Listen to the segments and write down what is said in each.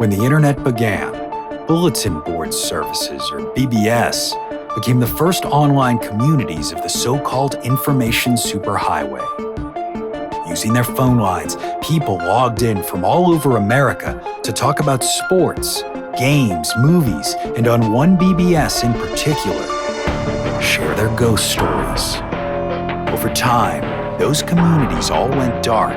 When the internet began, bulletin board services, or BBS, became the first online communities of the so-called information superhighway. Using their phone lines, people logged in from all over America to talk about sports, games, movies, and on one BBS in particular, share their ghost stories. Over time, those communities all went dark,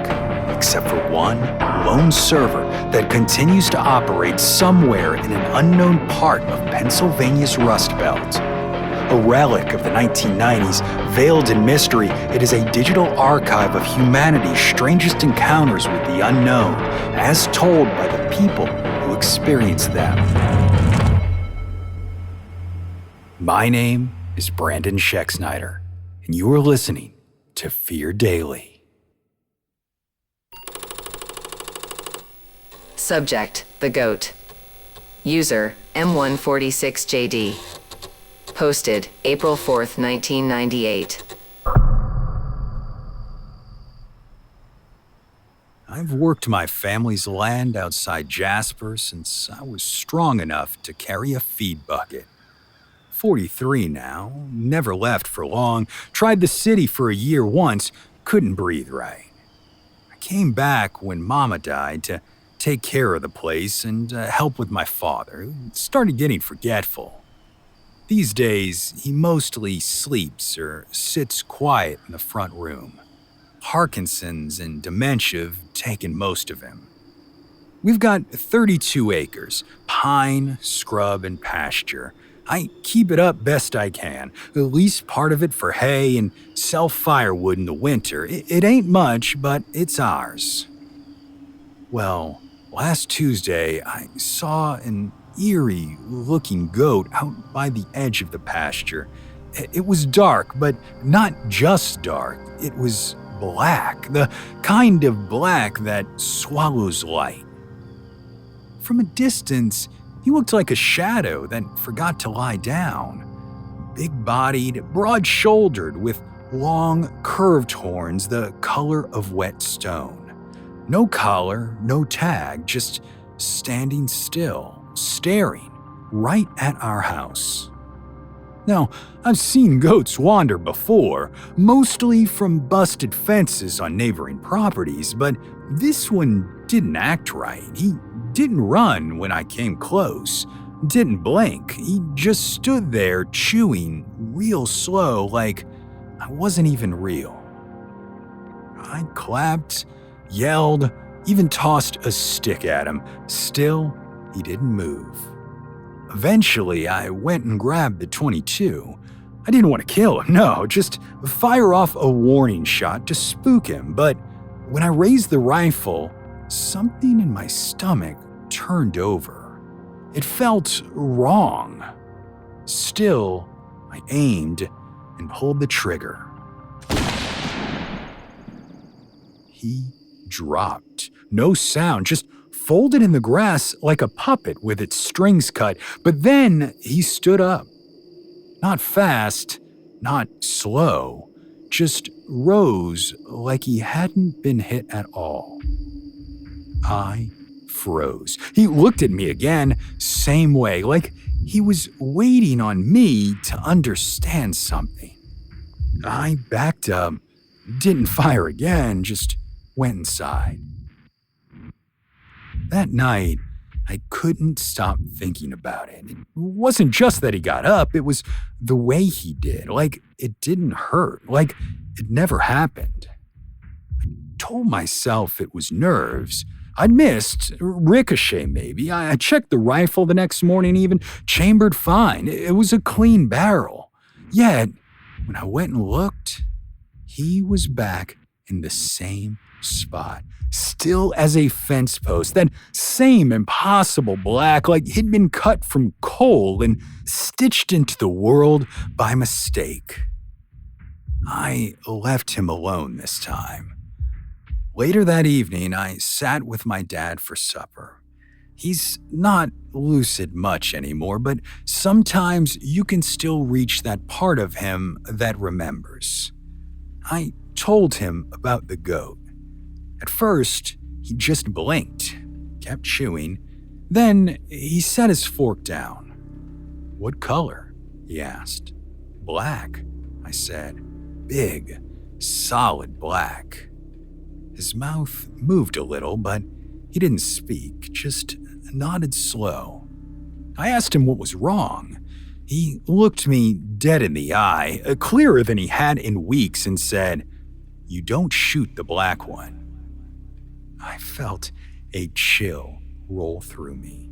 except for one lone server that continues to operate somewhere in an unknown part of Pennsylvania's Rust Belt. A relic of the 1990s, veiled in mystery, it is a digital archive of humanity's strangest encounters with the unknown, as told by the people who experienced them. My name is Brandon Schexnayder, and you are listening to Fear Daily. Subject: The Goat. User: M146JD. Posted April 4th, 1998. I've worked my family's land outside Jasper since I was strong enough to carry a feed bucket. 43 now, never left for long, tried the city for a year once, couldn't breathe right. I came back when Mama died to take care of the place and help with my father, who started getting forgetful. These days, he mostly sleeps or sits quiet in the front room. Parkinson's and dementia have taken most of him. We've got 32 acres, pine, scrub, and pasture. I keep it up best I can, at least part of it for hay and sell firewood in the winter. It ain't much, but it's ours. Well, last Tuesday, I saw an eerie-looking goat out by the edge of the pasture. It was dark, but not just dark. It was black, the kind of black that swallows light. From a distance, he looked like a shadow that forgot to lie down. Big-bodied, broad-shouldered, with long, curved horns the color of wet stone. No collar, no tag, just standing still, staring right at our house. Now, I've seen goats wander before, mostly from busted fences on neighboring properties, but this one didn't act right. He didn't run when I came close, didn't blink. He just stood there chewing real slow, like I wasn't even real. I clapped, yelled, even tossed a stick at him. Still, he didn't move. Eventually, I went and grabbed the .22. I didn't want to kill him, no, just fire off a warning shot to spook him. But when I raised the rifle, something in my stomach turned over. It felt wrong. Still, I aimed and pulled the trigger. He dropped. No sound, just folded in the grass like a puppet with its strings cut. But then he stood up. Not fast, not slow, just rose like he hadn't been hit at all. I froze. He looked at me again, same way, like he was waiting on me to understand something. I backed up, didn't fire again, just went inside. That night, I couldn't stop thinking about it. It wasn't just that he got up, it was the way he did, like it didn't hurt, like it never happened. I told myself it was nerves. I'd missed, ricochet maybe. I checked the rifle the next morning even, chambered fine. It was a clean barrel. Yet, when I went and looked, he was back in the same spot, still as a fence post, that same impossible black, like he'd been cut from coal and stitched into the world by mistake. I left him alone this time. Later that evening, I sat with my dad for supper. He's not lucid much anymore, but sometimes you can still reach that part of him that remembers. I told him about the goat. At first, he just blinked, kept chewing, Then he set his fork down. "What color?" he asked. "Black," I said. "Big, solid black." His mouth moved a little, but he didn't speak, just nodded slow. I asked him what was wrong. He looked me dead in the eye, clearer than he had in weeks, and said, "You don't shoot the black one." I felt a chill roll through me.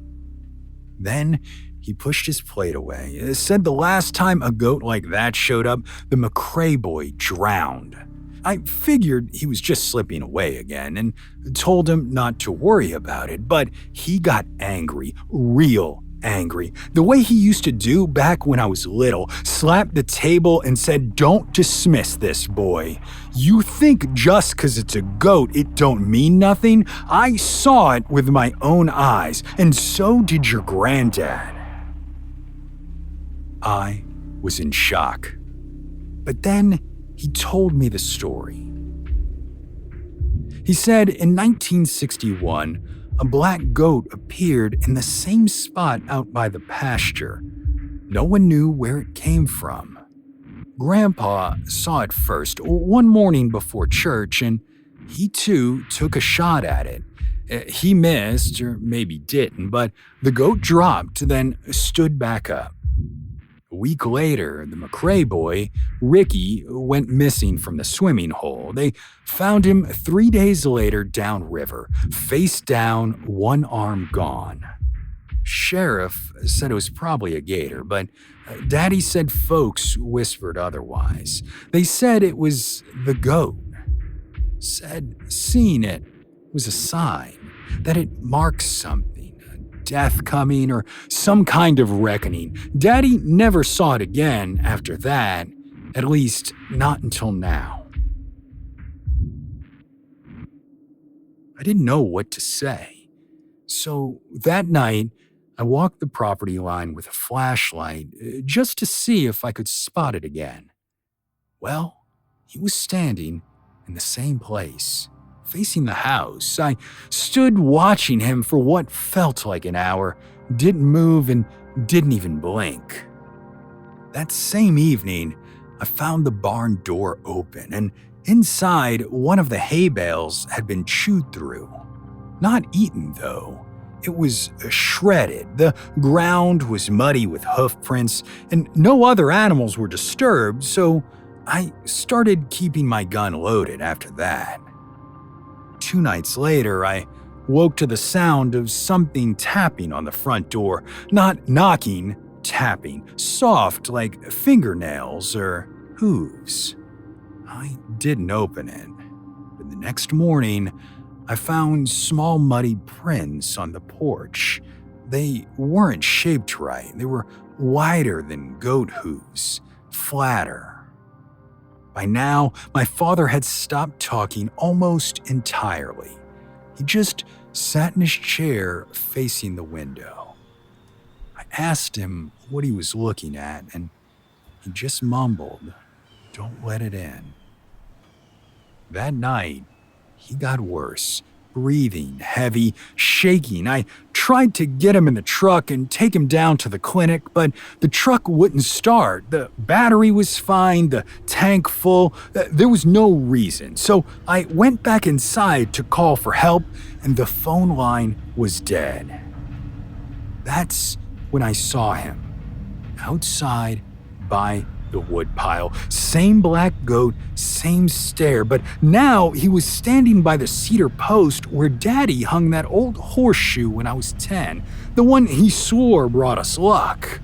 Then he pushed his plate away, said the last time a goat like that showed up, the McCrae boy drowned. I figured he was just slipping away again and told him not to worry about it, but he got angry, real angry, the way he used to do back when I was little, slapped the table and said, "Don't dismiss this boy. You think just 'cause it's a goat it don't mean nothing? I saw it with my own eyes, and so did your granddad." I was in shock. But then he told me the story. He said in 1961, a black goat appeared in the same spot out by the pasture. No one knew where it came from. Grandpa saw it first one morning before church, and he too took a shot at it. He missed, or maybe didn't, but the goat dropped, then stood back up. A week later, the McCrae boy, Ricky, went missing from the swimming hole. They found him 3 days later downriver, face down, one arm gone. Sheriff said it was probably a gator, but Daddy said folks whispered otherwise. They said it was the goat. Said seeing it was a sign, that it marks something. Death coming or some kind of reckoning. Daddy never saw it again after that, at least not until now. I didn't know what to say. So that night, I walked the property line with a flashlight just to see if I could spot it again. Well, he was standing in the same place, facing the house. I stood watching him for what felt like an hour, didn't move and didn't even blink. That same evening, I found the barn door open, and inside, one of the hay bales had been chewed through. Not eaten, though. It was shredded. The ground was muddy with hoof prints, and no other animals were disturbed, so I started keeping my gun loaded after that. 2 nights later, I woke to the sound of something tapping on the front door. Not knocking, tapping, soft like fingernails or hooves. I didn't open it, but the next morning, I found small muddy prints on the porch. They weren't shaped right. They were wider than goat hooves, flatter. By now, my father had stopped talking almost entirely. He just sat in his chair facing the window. I asked him what he was looking at, and he just mumbled, "Don't let it in." That night, he got worse, breathing heavy, shaking. I tried to get him in the truck and take him down to the clinic, but the truck wouldn't start. The battery was fine, the tank full. There was no reason. So I went back inside to call for help, and the phone line was dead. That's when I saw him, outside by the woodpile. Same black goat, same stare, but now he was standing by the cedar post where Daddy hung that old horseshoe when I was 10, the one he swore brought us luck.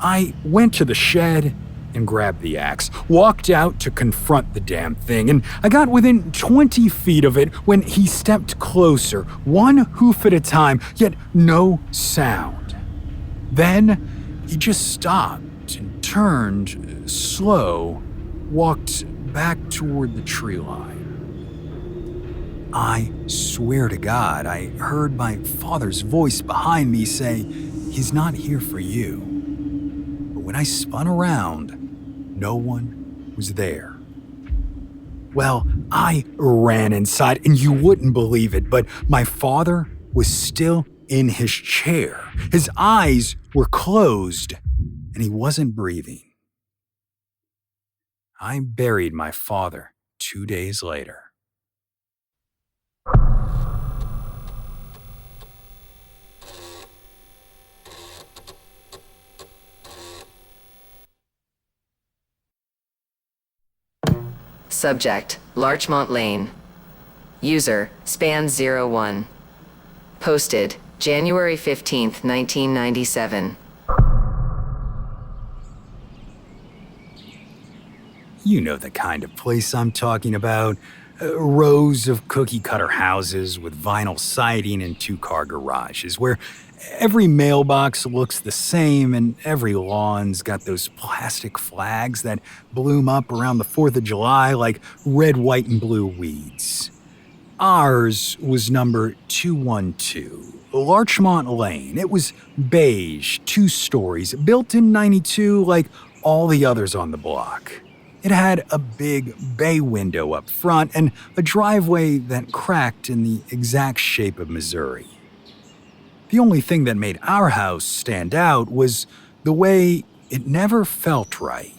I went to the shed and grabbed the axe, walked out to confront the damn thing, and I got within 20 feet of it when he stepped closer, one hoof at a time, yet no sound. Then he just stopped and turned, slow, walked back toward the tree line. I swear to God, I heard my father's voice behind me say, "He's not here for you." But when I spun around, no one was there. Well, I ran inside, and you wouldn't believe it, but my father was still in his chair. His eyes were closed, and he wasn't breathing. I buried my father 2 days later. Subject, Larchmont Lane. User, Span01. Posted, January 15th, 1997. You know the kind of place I'm talking about. Rows of cookie-cutter houses with vinyl siding and two-car garages where every mailbox looks the same and every lawn's got those plastic flags that bloom up around the 4th of July like red, white, and blue weeds. Ours was number 212, Larchmont Lane. It was beige, 2 stories, built in '92 like all the others on the block. It had a big bay window up front and a driveway that cracked in the exact shape of Missouri. The only thing that made our house stand out was the way it never felt right.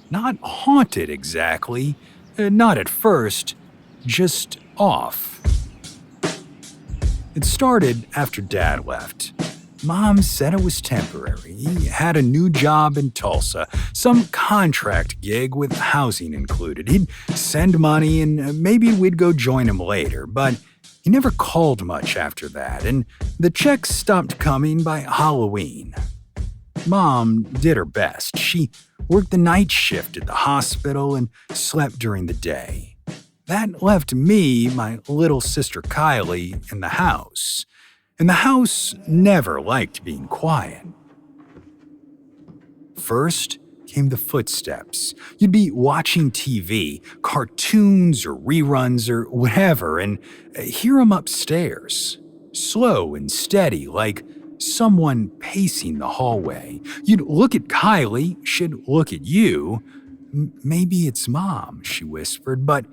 Not haunted exactly, not at first, just off. It started after Dad left. Mom said it was temporary. He had a new job in Tulsa, some contract gig with housing included. He'd send money and maybe we'd go join him later, but he never called much after that, and the checks stopped coming by Halloween. Mom did her best. She worked the night shift at the hospital and slept during the day. That left me, my little sister Kylie, in the house. And the house never liked being quiet. First came the footsteps. You'd be watching TV, cartoons or reruns or whatever, and hear them upstairs. Slow and steady, like someone pacing the hallway. You'd look at Kylie, she'd look at you. Maybe it's Mom, she whispered, but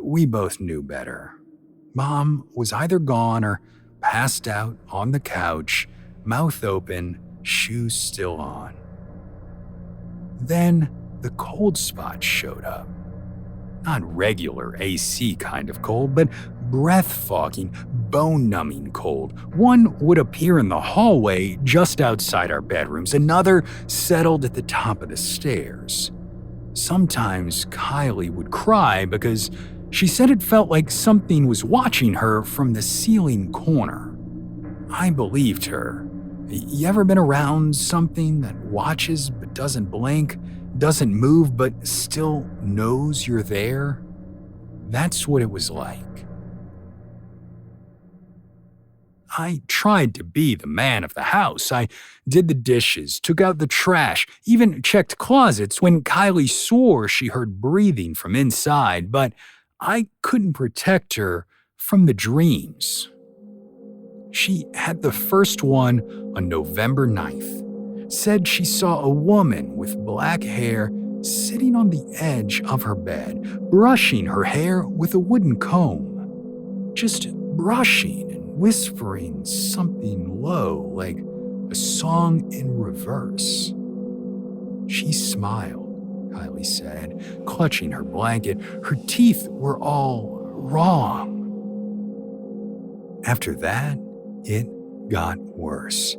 we both knew better. Mom was either gone or passed out on the couch, mouth open, shoes still on. Then the cold spots showed up. Not regular AC kind of cold, but breath-fogging, bone-numbing cold. One would appear in the hallway just outside our bedrooms, another settled at the top of the stairs. Sometimes Kylie would cry because she said it felt like something was watching her from the ceiling corner. I believed her. You ever been around something that watches but doesn't blink, doesn't move but still knows you're there? That's what it was like. I tried to be the man of the house. I did the dishes, took out the trash, even checked closets when Kylie swore she heard breathing from inside, but I couldn't protect her from the dreams. She had the first one on November 9th. Said she saw a woman with black hair sitting on the edge of her bed, brushing her hair with a wooden comb. Just brushing and whispering something low, like a song in reverse. She smiled, Kylie said, clutching her blanket. Her teeth were all wrong. After that, it got worse.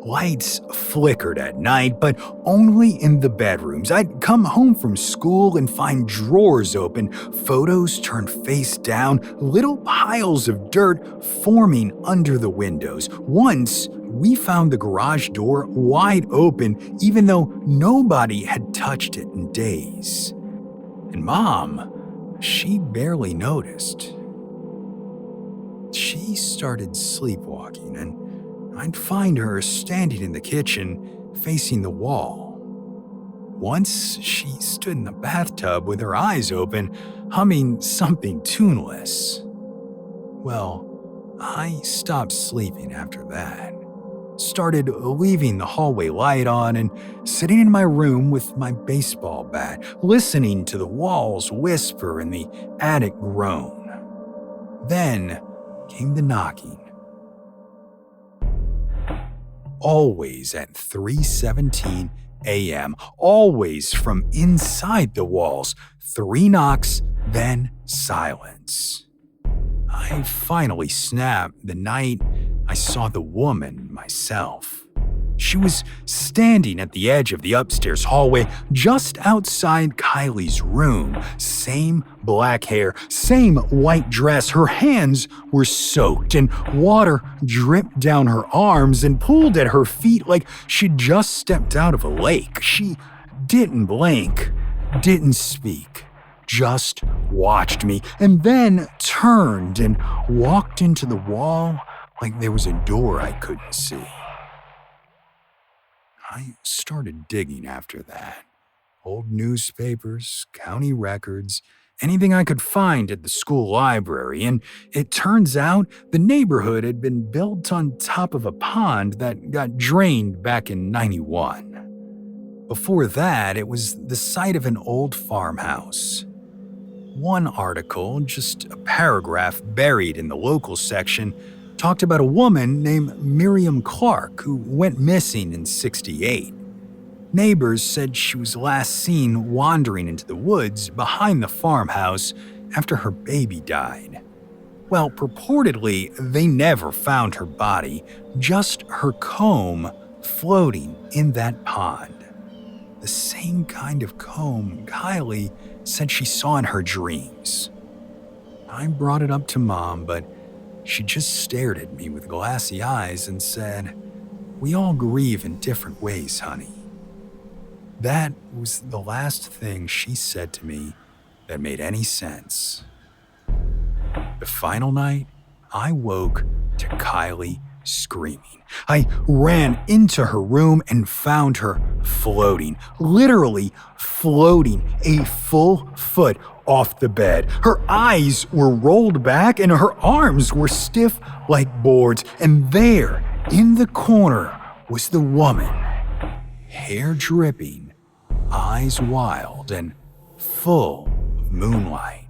Lights flickered at night, but only in the bedrooms. I'd come home from school and find drawers open, photos turned face down, little piles of dirt forming under the windows. Once, we found the garage door wide open, even though nobody had touched it in days. And Mom, she barely noticed. She started sleepwalking, and I'd find her standing in the kitchen, facing the wall. Once, she stood in the bathtub with her eyes open, humming something tuneless. Well, I stopped sleeping after that. Started leaving the hallway light on and sitting in my room with my baseball bat, listening to the walls whisper and the attic groan. Then came the knocking. always at 3:17 a.m., always from inside the walls. 3 knocks, then silence. I finally snapped the night I saw the woman myself. She was standing at the edge of the upstairs hallway just outside Kylie's room. Same black hair, same white dress. Her hands were soaked and water dripped down her arms and pooled at her feet like she'd just stepped out of a lake. She didn't blink, didn't speak, just watched me and then turned and walked into the wall like there was a door I couldn't see. I started digging after that. Old newspapers, county records, anything I could find at the school library, and it turns out the neighborhood had been built on top of a pond that got drained back in '91. Before that, it was the site of an old farmhouse. One article, just a paragraph buried in the local section, talked about a woman named Miriam Clark who went missing in '68. Neighbors said she was last seen wandering into the woods behind the farmhouse after her baby died. Well, purportedly, they never found her body, just her comb floating in that pond. The same kind of comb Kylie said she saw in her dreams. I brought it up to Mom, but she just stared at me with glassy eyes and said, "We all grieve in different ways, honey." That was the last thing she said to me that made any sense. The final night, I woke to Kylie screaming. I ran into her room and found her floating, literally floating a full foot off the bed. Her eyes were rolled back and her arms were stiff like boards. And there, in the corner, was the woman. Hair dripping, eyes wild and full of moonlight.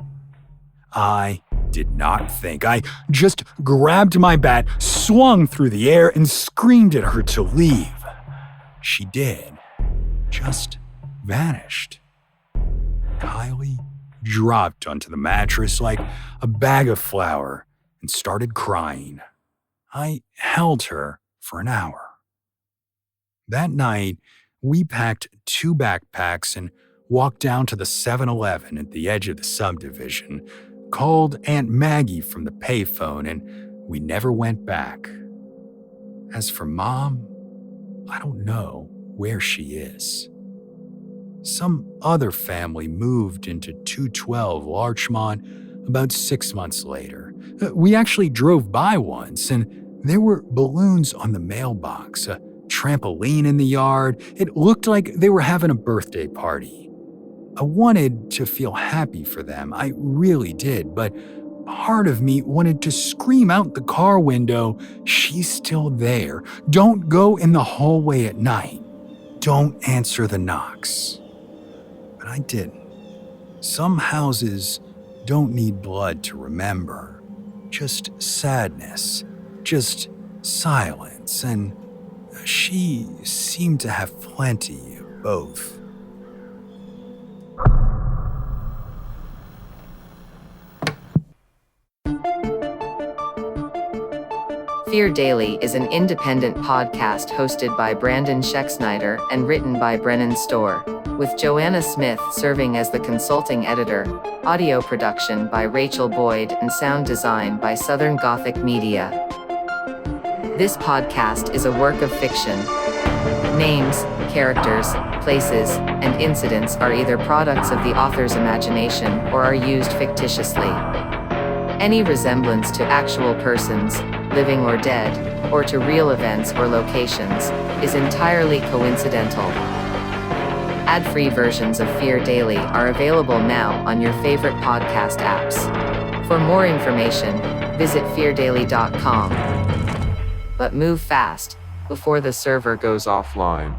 I did not think. I just grabbed my bat, swung through the air, and screamed at her to leave. She did. Just vanished. Kylie dropped onto the mattress like a bag of flour and started crying. I held her for an hour. That night, we packed 2 backpacks and walked down to the 7-Eleven at the edge of the subdivision, called Aunt Maggie from the payphone, and we never went back. As for Mom, I don't know where she is. Some other family moved into 212 Larchmont about 6 months later. We actually drove by once, and there were balloons on the mailbox, a trampoline in the yard. It looked like they were having a birthday party. I wanted to feel happy for them, I really did, but part of me wanted to scream out the car window, "She's still there. Don't go in the hallway at night. Don't answer the knocks." But I didn't. Some houses don't need blood to remember, just sadness, just silence, and she seemed to have plenty of both. Fear Daily is an independent podcast hosted by Brandon Schexnayder and written by Brennan Storr, with Joanna Smith serving as the consulting editor, audio production by Rachel Boyd, and sound design by Southern Gothic Media. This podcast is a work of fiction. Names, characters, places, and incidents are either products of the author's imagination or are used fictitiously. Any resemblance to actual persons, living or dead, or to real events or locations, is entirely coincidental. Ad-free versions of Fear Daily are available now on your favorite podcast apps. For more information, visit feardaily.com. But move fast, before the server goes offline.